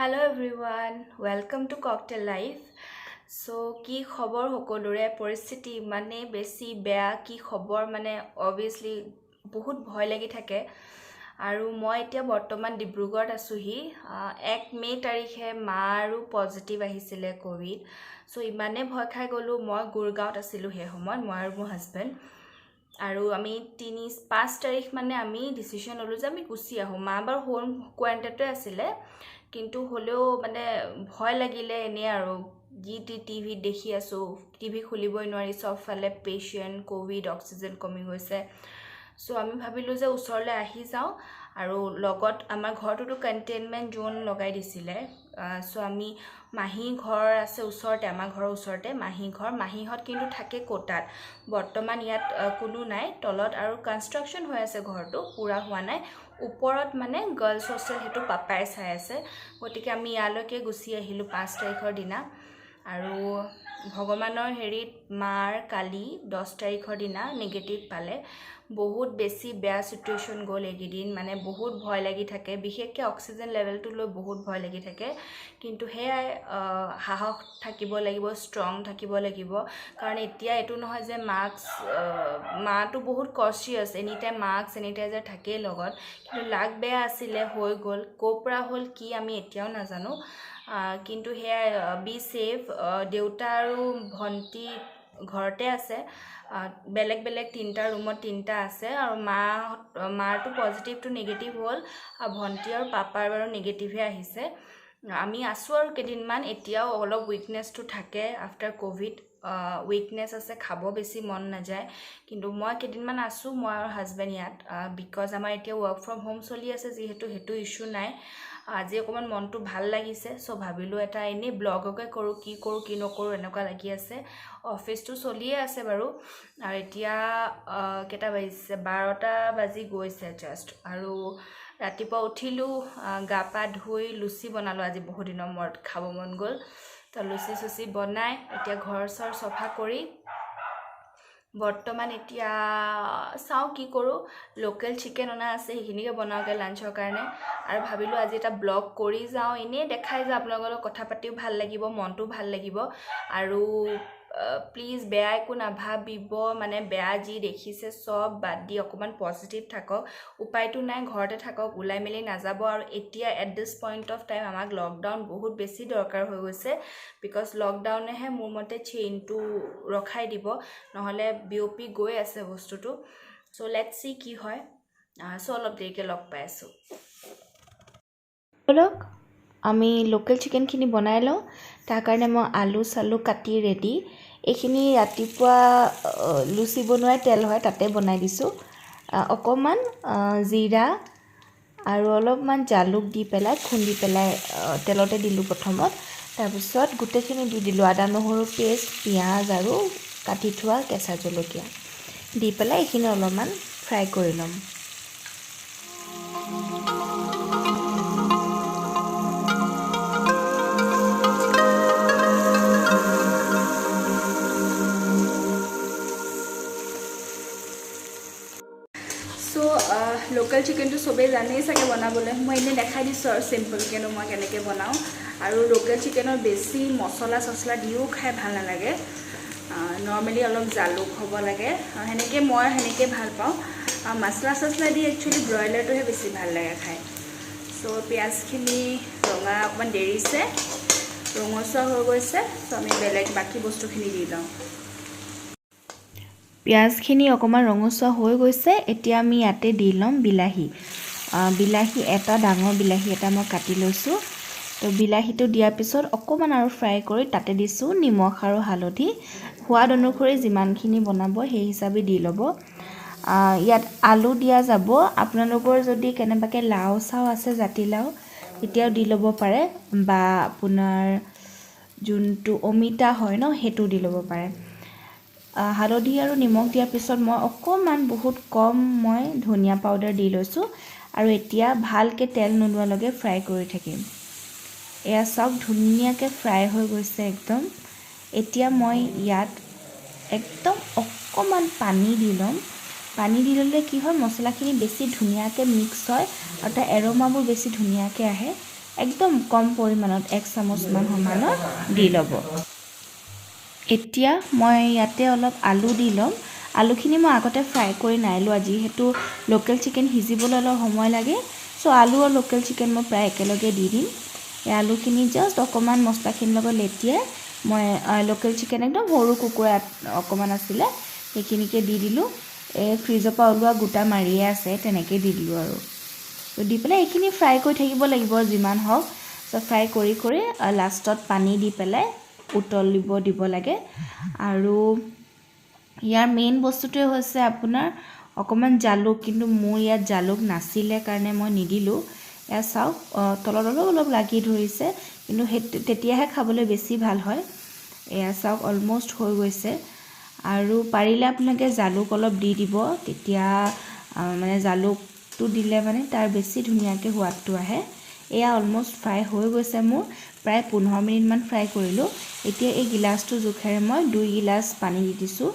Hello everyone, welcome to Cocktail Life. কি খবৰ সকলোৰে পৰিস্থিতি মানে বেছি বেয়া কি খবৰ মানে obviously বহুত ভয় লাগি থাকে আৰু মই এতিয়া বৰ্তমান ডিব্ৰুগড়ত আছোহি 1 মে তাৰিখে মাৰো পজিটিভ আহিছিলে কোভিড ইমানে ভয় খাই গলো মই গুৰগাঁৱত আছিলো হে সময়ত মই আৰু মোৰ হাজবেণ্ড আৰু আমি 5 তাৰিখ মানে আমি ডিসিশন ললো যে আমি গুছি আহো মা বাৰ হোম কোৱাৰেণ্টাইনতে আছিলে কিন্তু হলেও মানে ভয় লাগিলে এনে আৰু টিভি দেখি আছো টিভি খুলিবই নোৱাৰি সবফালে পেশেন্ট কোভিড অক্সিজেন কমি গৈছে আমি ভাবিলো যে ওচৰলৈ আহি যাও আৰু লগত আমাৰ ঘৰটোটো কন্টেইনমেন্ট জোন লগাই দিছিলে আমি মাহী ঘৰ আছে ওচৰতে আমাৰ ঘৰৰ ওচৰতে মাহী ঘৰ মাহীহত কিন্তু থাকে কোটাত বৰ্তমান ইয়াত কোনো নাই তলত আৰু কনষ্ট্ৰাকচন হৈ আছে ঘৰটো পুৰা হোৱা নাই ওপৰত মানে গাৰ্লছ হোষ্টেল হেতু পাপাই চাই আছে গতিকে আমি ইয়ালৈকে গুছি আহিলো 5 তাৰিখৰ দিনা আৰু ভগৱানৰ হেৰিত মাৰ কালি 10 তাৰিখৰ দিনা নেগেটিভ পালে বহুত বেছি বেয়া সিচুৱেচন গ'ল এগিদিন মানে বহুত ভয় লাগি থাকে বিশেষকৈ অক্সিজেন লেভেলটো লৈ বহুত ভয় লাগি থাকে কিন্তু হেয়াই হাহক থাকিব লাগিব ষ্ট্ৰং থাকিব লাগিব কাৰণ এতিয়া এটো নহয় যে মাস্ক মাটো বহুত কনচিয়াস এনি টাইম মাস্ক স্যানিটাইজাৰ থাকে লগত কিন্তু লাগ বেয়া আছিলে হৈ গ'ল কোপৰা হল কি আমি এতিয়াও নাজানো কিন্তু হেয়াই বি সেফ দেউতা আৰু ভন্টি ঘৰতে আছে বেলেগ বেলেগ তিনটা ৰুমত তিনটা আছে আৰু মাৰটো পজিটিভটো নেগেটিভ হ'ল ভন্টি আৰু পাপাৰ বাৰু নেগেটিভে আহিছে আমি আছো আৰু কেদিনমান এতিয়াও অলপ উইকনেছটো থাকে আফটাৰ কোভিড উইকনেছ আছে খাব বেছি মন নাযায় কিন্তু মই কেদিনমান আছো মই আৰু হাজবেণ্ড ইয়াত বিকজ আমাৰ এতিয়া ওয়াৰ্ক ফ্ৰম হোম চলি আছে যিহেতু হেতু ইস্যু নাই আজি অকমান মনটো ভাল লাগিছে ভাবিলো এটা এনে ব্লগকে কৰো কি নকৰো এনেকুৱা লাগি আছে অফিসটো চলিয়ে আছে বাৰু আৰু এতিয়া কেটা বাজিছে 12টা বাজি গৈছে জাস্ট আৰু ৰাতিপুৱা উঠিলো গা পা ধুই লুচি বনালো আজি বহুত দিনৰ মূৰত খাব মন গ'ল লুচি সুচি বনাই এতিয়া ঘৰ চৰ সফা কৰি বৰ্তমান এতিয়া চাও কি কৰো লোকেল চিকেন অনা আছে হিখিনিকে বনাওকে লাঞ্চৰ কাৰণে আৰু ভাবিলো আজি এটা ব্লগ কৰি যাও এনে দেখাই যা আপোনালোকৰ কথা পাতিও ভাল লাগিব মনটো ভাল লাগিব আৰু প্লিজ বেয়া একো নাভাবিব মানে বেয়া যি দেখিছে সব বাদ দি অকমান পজিটিভ থাকক উপায়টো নাই ঘৰতে থাকক উলাই মেলি নাযাব আৰু এতিয়া at this point of time আমাক লকডাউন বহুত বেছি দৰকাৰ হৈ গৈছে বিকজ লকডাউনেহে মোৰ মতে চেইনটো ৰখাই দিব নহলে বিওপি গৈ আছে বস্তুটো লেটস সি কি হয় অলপ দেৰিকে লগ পাই আছো বলক আমি লোকেল চিকেন খিনি বনাই লওঁ তাৰ কাৰণে মই আলু সালু কাটি ৰেডি এইখিনি ৰাতিপুৱা লুচি বনোৱাই তেল হয় তাতে বনাই দিছো অকমান জিৰা আৰু অলপমান জালুক দি পেলাই খুন্দি পেলাই তেলতে দিলো প্ৰথমত তাৰ পিছত গুটেখিনি দি দিলো আদা নহৰু পেষ্ট পিয়াজ আৰু কাটি থোৱা কেঁচা জলকীয়া দি পেলাই এইখিনি অলপমান ফ্ৰাই কৰি লম লোকেল চিকেনটো সবে জানেই সাকে বনাবলৈ মই এনে দেখাই দিছো আৰু সিম্পল কেনো মই কেনেকৈ বনাও আৰু লোকেল চিকেনৰ বেছি মছলা সছলা দিও খাই ভাল নালাগে নৰমালি অলপ জালুক হ'ব লাগে আৰু হেনেকে মই হেনেকে ভাল পাওঁ মছলা সছলা দি একচুয়ালি ব্ৰইলাৰটোহে বেছি ভাল লাগে খাই পিয়াজখিনি ৰঙা অকমান দেৰিছে ৰঙচুৱা হৈ গৈছে আমি বেলেগ বাকি বস্তুখিনি দি লওঁ পিয়াজখিনি অকমান ৰঙচুৱা হৈ গৈছে এতিয়া আমি ইয়াতে দি লম বিলাহী এটা ডাঙৰ বিলাহী এটা মই কাটি লৈছো বিলাহীটো দিয়াৰ পিছত অকমান আৰু ফ্ৰাই কৰি তাতে দিছো নিমখ আৰু হালধি সোৱাদ অনুসৰি যিমানখিনি বনাব সেই হিচাপে দি লব ইয়াত আলু দিয়া যাব আপোনালোকৰ যদি কেনেবাকে লাও চাও আছে জাতিলাও এতিয়াও দি লব পাৰে বা আপোনাৰ যোনটো অমিতা হয় ন হেতু দি লব পাৰে হালধি আৰু নিমখ দিয়াৰ পিছত মই অকমান বহুত কম মই ধনিয়া পাউডাৰ দি লৈছো আৰু এতিয়া ভালকে তেল নোলোৱালৈকে ফ্ৰাই কৰি থাকিম এয়া সব ধুনিয়াকে ফ্ৰাই হৈ গৈছে একদম এতিয়া মই ইয়াত একদম অকমান পানী দি লম পানী দি ললে কি হয় মছলাখিনি বেছি ধুনিয়াকে মিক্স হয় আৰু তাৰ এৰোমাবোৰ বেছি ধুনিয়াকে আহে একদম কম পৰিমাণত 1 চামুচমান সমানৰ দি ল'ব। এতিয়া মই ইয়াতে অলপ আলু দি ল'ম। আলুখিনি মই আগতে ফ্ৰাই কৰি নাই লোৱা, যিহেতু লোকেল চিকেন সিজিবলৈ অলপ সময় লাগে। চ' আলু আৰু লোকেল চিকেন মই প্ৰায় একেলগে দি দিম। এই আলুখিনি জাষ্ট অকণমান মছলাখিনিৰ লগত লেটিয়াই মই লোকেল চিকেন একদম সৰু কুকুৰা অকণমান আছিলে সেইখিনিকে দি দিলোঁ। এই ফ্ৰিজৰ পৰা ওলোৱা গোটা মাৰিয়ে আছে তেনেকৈ দি দিলোঁ আৰু দি পেলাই এইখিনি ফ্ৰাই কৰি থাকিব লাগিব যিমান হওক। চ' ফ্ৰাই কৰি কৰি লাষ্টত পানী দি পেলাই উতলিব দিব লাগে। আৰু ইয়াৰ মেইন বস্তুটোৱে হৈছে আপোনাৰ অকণমান জালুক, কিন্তু মোৰ ইয়াত জালুক নাছিলে কাৰণে মই নিদিলোঁ। এয়া চাওক তলত অলপ অলপ লাগি ধৰিছে, কিন্তু তেতিয়াহে খাবলৈ বেছি ভাল হয়। এয়া চাওক অলম'ষ্ট হৈ গৈছে। আৰু পাৰিলে আপোনালোকে জালুক অলপ দি দিব, তেতিয়া মানে জালুকটো দিলে মানে তাৰ বেছি ধুনীয়াকৈ সোৱাদটো আহে। এয়া অলম'ষ্ট ফ্ৰাই হৈ গৈছে মোৰ, প্ৰায় 15 মিনিটমান ফ্ৰাই কৰিলোঁ। এতিয়া এই গিলাচটো জোখেৰে মই 2 গিলাচ পানী দি দিছোঁ।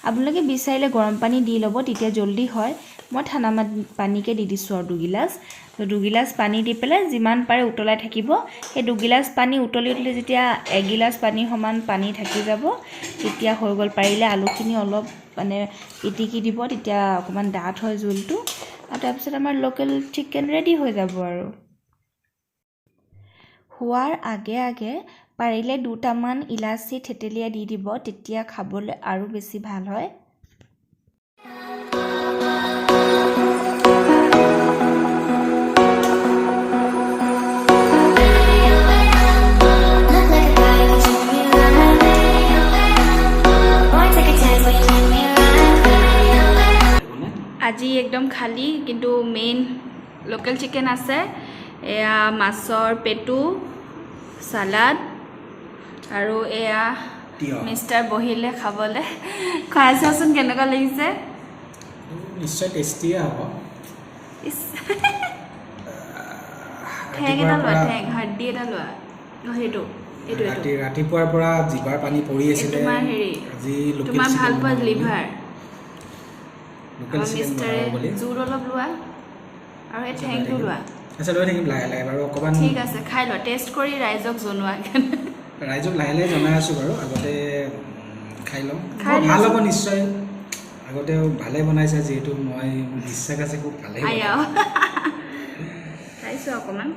আপোনালোকে বিচাৰিলে গৰম পানী দি ল'ব, তেতিয়া জল্দি হয়। মই ঠাণ্ডা পানীকে দি দিছোঁ আৰু 2 গিলাচ। তো 2 গিলাচ পানী দি পেলাই যিমান পাৰে উতলাই থাকিব। সেই 2 গিলাচ পানী উতলি যেতিয়া 1 গিলাচ পানী সমান পানী থাকি যাব, তেতিয়া হৈ গ'ল। পাৰিলে আলুখিনি অলপ মানে পিটিকি দিব, তেতিয়া অকণমান ডাঠ হয় জোলটো। আৰু তাৰপিছত আমাৰ লোকেল চিকেন ৰেডি হৈ যাব। আৰু হোৱাৰ আগে আগে পাৰিলে 2টামান ইলাচি থেতেলিয়াই দি দিব, তেতিয়া খাবলৈ আৰু বেছি ভাল হয়। আজি একদম খালী, কিন্তু মেইন লোকেল চিকেন আছে। এয়া মাছৰ পেটু, চালাড, আৰু এয়া মিষ্টাৰ বহিলে খাবলৈ। খাই চাওঁচোন কেনেকুৱা লাগিছে। নিশ্চয় টেষ্টিয়ে হ'ব। ঠেং এটা লোৱা, ঠেং হাৰ্ডি এটা লোৱা। সেইটো ৰাতিপুৱাৰ পৰা জিভাৰ পানী পৰি আছিলে। তোমাৰ হেৰি, তোমাৰ ভাল পোৱা লিভাৰ। মিষ্টাৰে জোল অলপ লোৱা আৰু এই ঠেংটো লোৱা। আচ্ছা, লৈ থাকিম লাহে লাহে বাৰু অকণমান। ঠিক আছে, খাই লোৱা, টেষ্ট কৰি ৰাইজক জনোৱা। ৰাইজক লাহে লাহে জনাই আছোঁ বাৰু, আগতে খাই লওঁ। ভাল হ'ব নিশ্চয়। আগতে ভালে বনাইছে, যিহেতু মই বিশ্বাস আছে খুব ভালেই খাইছোঁ অকণমান।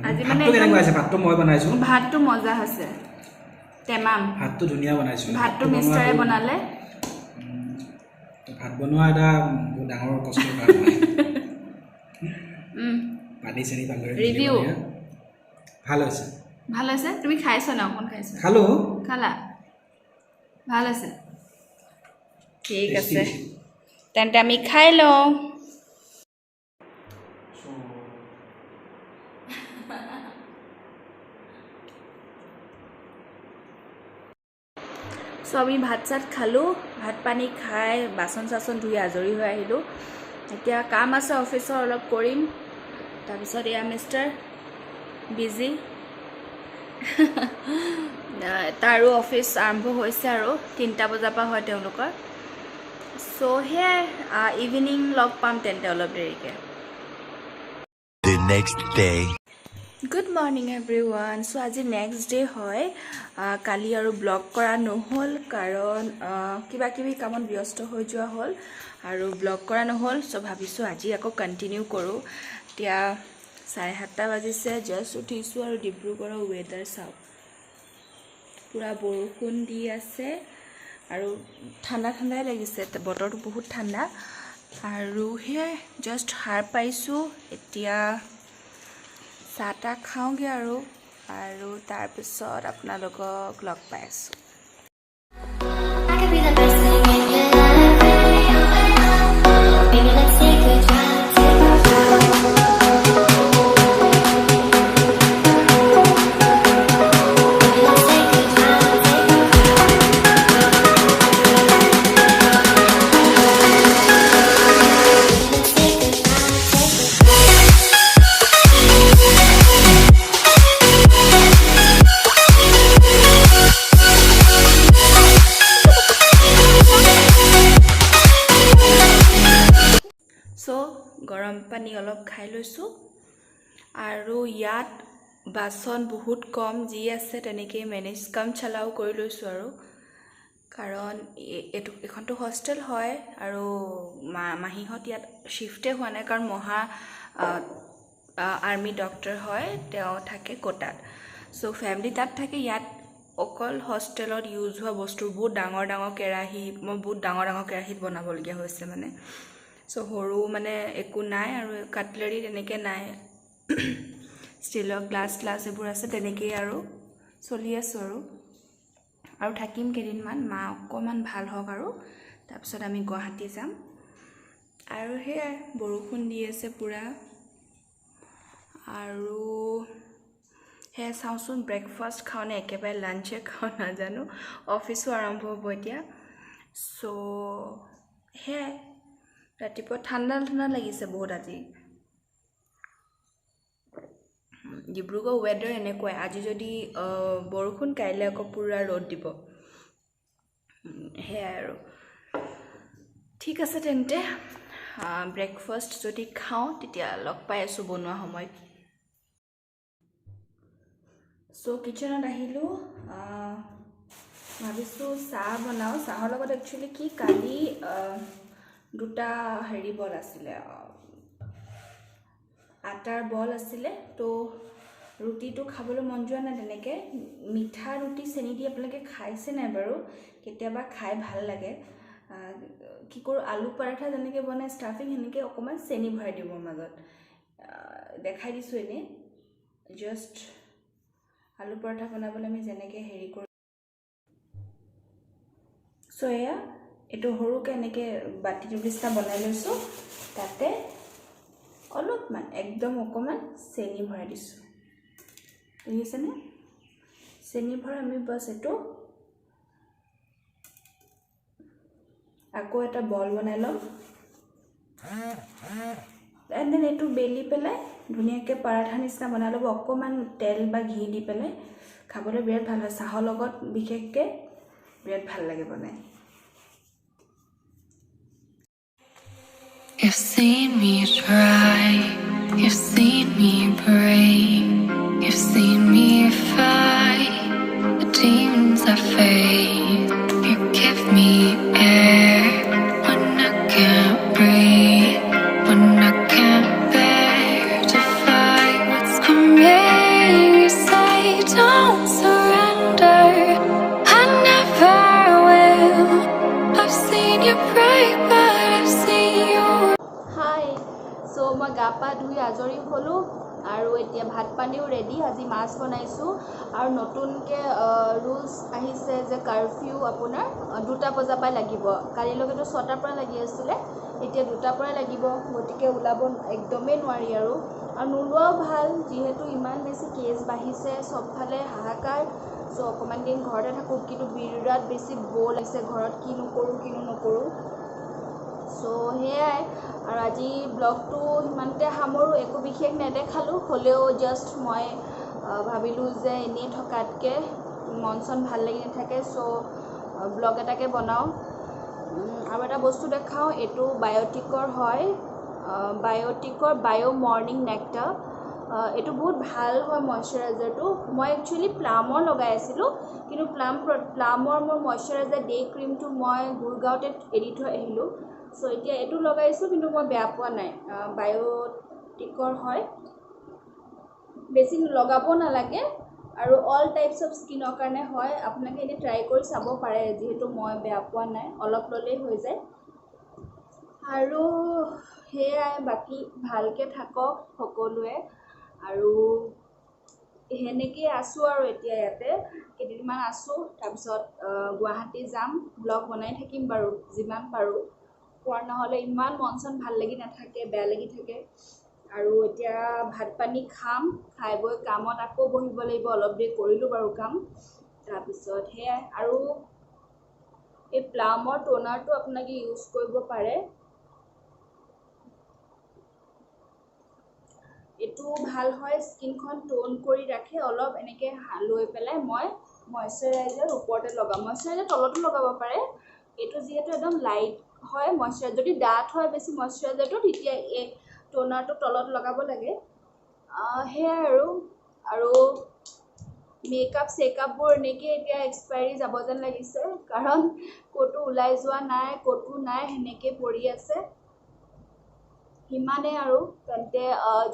আজি মানে কেনেকুৱা আছে? ভাতটো মই বনাইছোঁ। ভাতটো মজা হৈছে, টেমাম। ভাতটো ধুনীয়া বনাইছোঁ। ভাতটো মিষ্টাৰে বনালে। ভাত বনোৱা এটা বহুত ডাঙৰ কষ্টৰ কাম হয়। পানী চানি ভালদৰে ৰিভিউ ভাল হৈছে। ভাল হৈছে। তুমি খাইছা না? অকণ খাইছা? খালোঁ। খালা? ভাল আছে। ঠিক আছে, তেন্তে আমি খাই লওঁ। চ' আমি ভাত চাত খালোঁ। ভাত পানী খাই বাচন চাচন ধুই আজৰি হৈ আহিলোঁ। এতিয়া কাম আছে অফিচৰ, অলপ কৰিম। তাৰপিছত এয়া মিষ্টাৰ বিজি। তাৰো অফিচ আৰম্ভ হৈছে আৰু 3টা বজাৰ পৰা হয় তেওঁলোকৰ। চ' সেয়াই, ইভিনিং লগ পাম তেন্তে অলপ দেৰিকৈ। Good morning everyone. চ' আজি নেক্সট ডে হয়। কালি আৰু ব্লগ কৰা নহ'ল, কাৰণ কিবা কিবি কামত ব্যস্ত হৈ যোৱা হ'ল আৰু ব্লগ কৰা নহ'ল। চ' ভাবিছোঁ আজি আকৌ কণ্টিনিউ কৰোঁ। এতিয়া 7:30 বাজিছে, জাষ্ট উঠিছোঁ। আৰু ডিব্ৰুগড়ৰ ৱেডাৰ চাওক, পূৰা বৰষুণ দি আছে আৰু ঠাণ্ডা ঠাণ্ডাই লাগিছে, বতৰটো বহুত ঠাণ্ডা। আৰু সেয়াই জাষ্ট সাৰ পাইছোঁ। এতিয়া চাহ তাহ খাওঁগৈ আৰু তাৰপিছত আপোনালোকক লগ পাই আছোঁ। চ' গৰম পানী অলপ খাই লৈছোঁ। আৰু ইয়াত বাচন বহুত কম, যি আছে তেনেকেই মেনেজ কাম চলাও কৰি লৈছোঁ আৰু কাৰণ এইখনতো হোষ্টেল হয় আৰু মাহীহঁত ইয়াত শ্বিফ্টে হোৱা নাই কাৰণ মহা আৰ্মি ডক্টৰ হয়, তেওঁ থাকে কোটাত। চ' ফেমিলি তাত থাকে, ইয়াত অকল হোষ্টেলত ইউজ হোৱা বস্তুৰ বহুত ডাঙৰ ডাঙৰ কেৰাহী, মই বহুত ডাঙৰ ডাঙৰ কেৰাহীত বনাবলগীয়া হৈছে মানে। চ' সৰু মানে একো নাই আৰু কাটলেৰি তেনেকৈ নাই, ষ্টিলৰ গ্লাছ এইবোৰ আছে, তেনেকেই আৰু চলি আছোঁ আৰু থাকিম কেইদিনমান, মা অকণমান ভাল হওক আৰু তাৰপিছত আমি গুৱাহাটী যাম। আৰু সেয়াই বৰষুণ দি আছে পূৰা, আৰু সেয়া চাওঁচোন ব্ৰেকফাষ্ট খাওঁ নে একেবাৰে লাঞ্চে খাওঁ নাজানো, অফিচো আৰম্ভ হ'ব এতিয়া। চ' সেয়াই ৰাতিপুৱা ঠাণ্ডা লাগিছে বহুত আজি। ডিব্ৰুগড় ৱেডাৰ এনেকুৱাই, আজি যদি বৰষুণ, কাইলৈ আকৌ পূৰা ৰ'দ দিব, সেয়াই আৰু। ঠিক আছে তেন্তে, ব্ৰেকফাষ্ট যদি খাওঁ তেতিয়া লগ পাই আছোঁ বনোৱা সময়ত। চ' কিটচেনত আহিলোঁ, ভাবিছোঁ চাহ বনাওঁ। চাহৰ লগত একচুৱেলি কি, কালি দুটা বল আছিলে, আটাৰ বল আছিলে, তো ৰুটিটো খাবলৈ মন যোৱা নাই তেনেকৈ। মিঠা ৰুটি চেনি দি আপোনালোকে খাইছে নাই বাৰু? কেতিয়াবা খাই ভাল লাগে। কি কৰোঁ, আলু পৰাঠা যেনেকৈ বনাই ষ্টাফিং, সেনেকৈ অকণমান চেনি ভৰাই দিওঁ মোৰ মাজত। দেখাই দিছোঁ এনেই, জাষ্ট আলু পৰঠা বনাবলৈ আমি যেনেকৈ হেৰি কৰোঁ। চ' এয়া এইটো সৰুকৈ এনেকৈ বাতিটোৰ নিচিনা বনাই লৈছোঁ, তাতে অলপমান একদম অকণমান চেনি ভৰাই দিছোঁ, দেখিছেনে? চেনি ভৰাই আমি বাছ এইটো আকৌ এটা বল বনাই ল'ম, এণ্ড দেন এইটো বেলি পেলাই ধুনীয়াকৈ পৰাঠা নিচিনা বনাই ল'ব। অকণমান তেল বা ঘি দি পেলাই খাবলৈ বিৰাট ভাল হয়, চাহৰ লগত বিশেষকৈ বিৰাট ভাল লাগে বনাই। You've seen me try, you've seen me break, you've seen me fight the demons I face. You give me air when I can't breathe, when I can't bear to fight what's coming. You say don't surrender, I never will. I've seen you break, but I've seen you. হাই, চ' মই গা পা ধুই আজৰি হ'লোঁ আৰু এতিয়া ভাত পানীও ৰেডি। আজি মাছ বনাইছোঁ আৰু নতুনকৈ ৰুলছ আহিছে যে কাৰফিউ আপোনাৰ 2টা বজাৰ পৰাই লাগিব। কালিলৈকেতো 6টাৰ পৰা লাগি আছিলে, এতিয়া 2টাৰ পৰাই লাগিব, গতিকে ওলাব একদমেই নোৱাৰি আৰু নোলোৱাও ভাল, যিহেতু ইমান বেছি কেছ বাঢ়িছে, চবফালে হাহাকাৰ। চ' অকণমান দিন ঘৰতে থাকোঁ, কিন্তু বিৰাট বেছি ব'ৰ লাগিছে ঘৰত, কিনো নকৰোঁ। চ' সেয়াই, আৰু আজি ব্লগটো সিমানতে সামৰোঁ, একো বিশেষ নেদেখালোঁ, হ'লেও জাষ্ট মই ভাবিলোঁ যে এনেই থকাতকৈ মন চন ভাল লাগি নাথাকে, চ' ব্লগ এটাকে বনাওঁ। আৰু এটা বস্তু দেখাওঁ, এইটো বায়'টিকৰ হয়, বায়'টিকৰ বায়' মৰ্ণিং নেক্টাৰ। এইটো বহুত ভাল হয় মইশ্চাৰাইজাৰটো। মই একচুৱেলি প্লামৰ লগাই আছিলোঁ, কিন্তু প্লামৰ মোৰ মইশ্চাৰাইজাৰ ডে' ক্ৰীমটো মই গুৰগাঁৱতে এৰি থৈ আহিলোঁ। চ' এতিয়া এইটো লগাইছোঁ, কিন্তু মই বেয়া পোৱা নাই, বায়'টিকৰ হয়, বেছি লগাব নালাগে আৰু অল টাইপছ অফ স্কিনৰ কাৰণে হয়। আপোনালোকে এনেই ট্ৰাই কৰি চাব পাৰে, যিহেতু মই বেয়া পোৱা নাই, অলপ ল'লেই হৈ যায়। আৰু সেয়াই, বাকী ভালকৈ থাকক সকলোৱে, আৰু সেনেকেই আছোঁ আৰু এতিয়া ইয়াতে কেইদিনমান আছোঁ, তাৰপিছত গুৱাহাটী যাম, ব্লগ বনাই থাকিম বাৰু যিমান পাৰোঁ। পোৱাৰ নহ'লে ইমান মন চন ভাল লাগি নাথাকে, বেয়া লাগি থাকে। আৰু এতিয়া ভাত পানী খাম, খাই বৈ কামত আকৌ বহিব লাগিব, অলপ দেৰি কৰিলোঁ বাৰু কাম। তাৰপিছত সেয়াই, আৰু এই প্লামৰ টোনাৰটো আপোনালোকে ইউজ কৰিব পাৰে, এইটো ভাল হয়, স্কিনখন টোন কৰি ৰাখে। অলপ এনেকৈ লৈ পেলাই মই মইশ্চাৰাইজাৰ ওপৰতে লগাম, মইশ্চাৰাইজাৰ তলতো লগাব পাৰে। এইটো যিহেতু একদম লাইট হয় মইশ্চাৰাইজাৰ, যদি ডাঠ হয় বেছি মইশ্চাৰাইজাৰটো, তেতিয়া এই টোনাৰটো তলত লগাব লাগে। সেয়াই আৰু আৰু মেকআপ চেকআপবোৰ এনেকৈ এতিয়া এক্সপাইৰি যাব যেন লাগিছে, কাৰণ ক'তো ওলাই যোৱা নাই, ক'তো নাই, সেনেকৈ পৰি আছে। সিমানে আৰু তেন্তে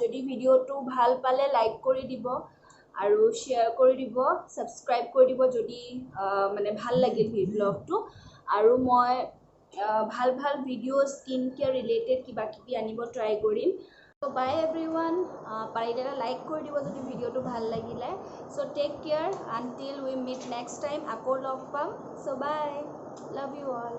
যদি ভিডিঅ'টো ভাল পালে লাইক কৰি দিব আৰু শ্বেয়াৰ কৰি দিব, ছাবস্ক্ৰাইব কৰি দিব যদি মানে ভাল লাগিল ব্লগটো। আৰু মই ভাল ভাল ভিডিঅ' স্কিন কেয়াৰ ৰিলেটেড কিবা কিবি আনিব ট্ৰাই কৰিম। চ' বাই এভৰিৱান, পাৰিলে লাইক কৰি দিব যদি ভিডিঅ'টো ভাল লাগিলে। চ' টেক কেয়াৰ আনটিল উই মিট নেক্সট টাইম, আকৌ লগ পাম। চ' বাই, লাভ ইউ অল।